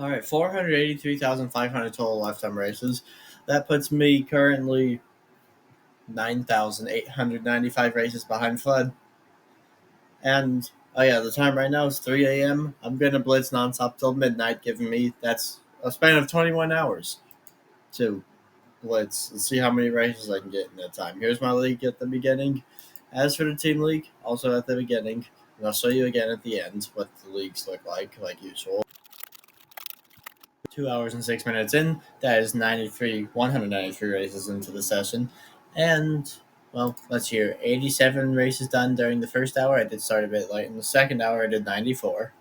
All right, 483,500 total lifetime races. That puts me currently 9,895 races behind Flood. And oh yeah, the time right now is 3 a.m. I'm gonna blitz nonstop till midnight, giving me that's a span of 21 hours to blitz and see how many races I can get in that time. Here's my league at the beginning. As for the team league, also at the beginning, and I'll show you again at the end what the leagues look like usual. 2 hours and 6 minutes in, that is 193 races into the session. And, well, let's hear 87 races done during the first hour. I did start a bit late. In the second hour, I did 94.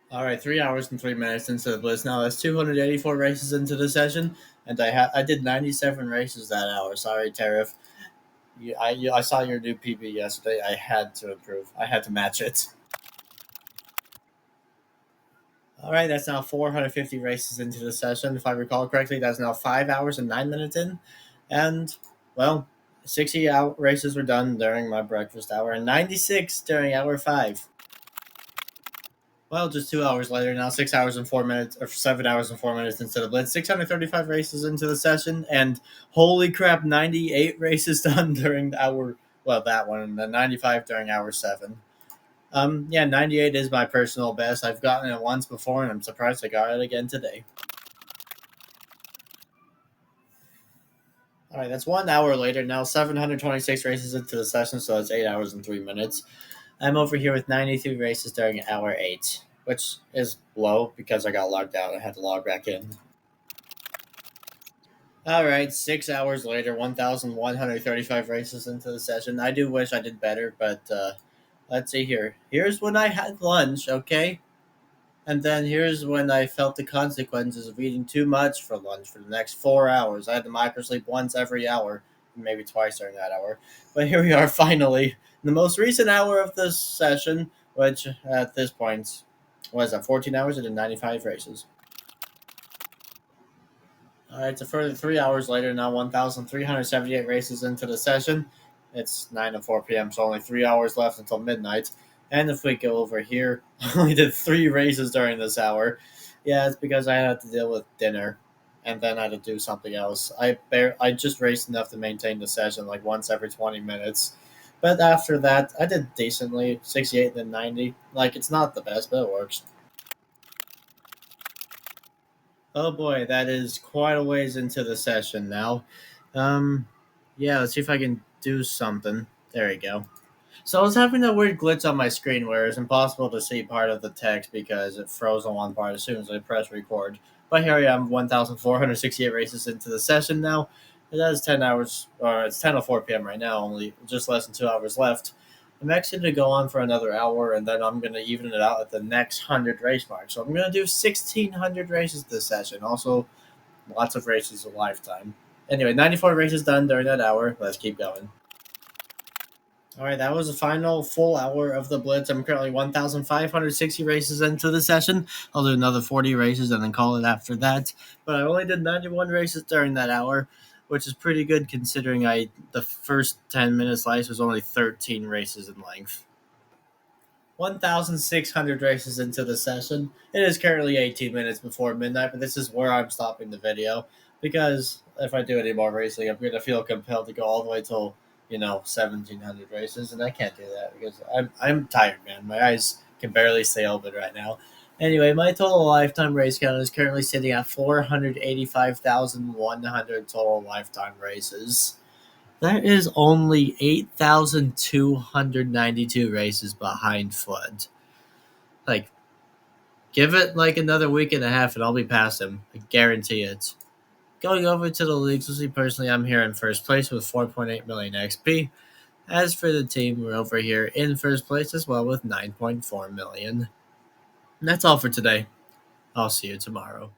All right, 3 hours and 3 minutes into the blitz. Now that's 284 races into the session, and I did 97 races that hour. Sorry, Tariff. I saw your new PB yesterday. I had to improve. I had to match it. All right, that's now 450 races into the session. If I recall correctly, that's now 5 hours and 9 minutes in. And, well, 60 races were done during my breakfast hour and 96 during hour 5. Well, just 2 hours later, now 6 hours and 4 minutes, or 7 hours and 4 minutes instead of blitz. 635 races into the session, and holy crap, 98 races done during hour, well, that one, and then 95 during hour 7. Yeah, 98 is my personal best. I've gotten it once before, and I'm surprised I got it again today. All right, that's 1 hour later. Now 726 races into the session, so it's 8 hours and 3 minutes. I'm over here with 93 races during hour 8, which is low because I got logged out. I had to log back in. All right, 6 hours later, 1,135 races into the session. I do wish I did better, but let's see here. Here's when I had lunch, okay? And then here's when I felt the consequences of eating too much for lunch for the next 4 hours. I had to microsleep once every hour, maybe twice during that hour. But here we are finally, the most recent hour of this session, which at this point was at 14 hours and 95 races. All right, so further 3 hours later, now 1,378 races into the session. It's 9:04 p.m., so only 3 hours left until midnight. And if we go over here, I only did 3 races during this hour. Yeah, it's because I had to deal with dinner, and then I had to do something else. I just raced enough to maintain the session, like once every 20 minutes. But after that, I did decently, 68 and 90. Like, it's not the best, but it works. Oh boy, that is quite a ways into the session now. Um, yeah, let's see if I can do something. There we go. So I was having a weird glitch on my screen where it's impossible to see part of the text because it froze on one part as soon as I press record. But here I am, 1,468 races into the session now. It has 10 hours, or it's 10:04 p.m. right now, only just less than 2 hours left. I'm actually going to go on for another hour, and then I'm going to even it out at the next 100 race mark. So I'm going to do 1,600 races this session. Also, lots of races a lifetime. Anyway, 94 races done during that hour. Let's keep going. All right, that was the final full hour of the Blitz. I'm currently 1,560 races into the session. I'll do another 40 races and then call it after that. But I only did 91 races during that hour, which is pretty good considering the first 10 minutes slice was only 13 races in length. 1,600 races into the session. It is currently 18 minutes before midnight, but this is where I'm stopping the video because if I do any more racing, I'm going to feel compelled to go all the way till 1,700 races, and I can't do that because I'm tired, man. My eyes can barely stay open right now. Anyway, my total lifetime race count is currently sitting at 485,100 total lifetime races. That is only 8,292 races behind Flood. Like, give it like another week and a half, and I'll be past him. I guarantee it. Going over to the leagues, we'll see personally, I'm here in first place with 4.8 million XP. As for the team, we're over here in first place as well with 9.4 million. And that's all for today. I'll see you tomorrow.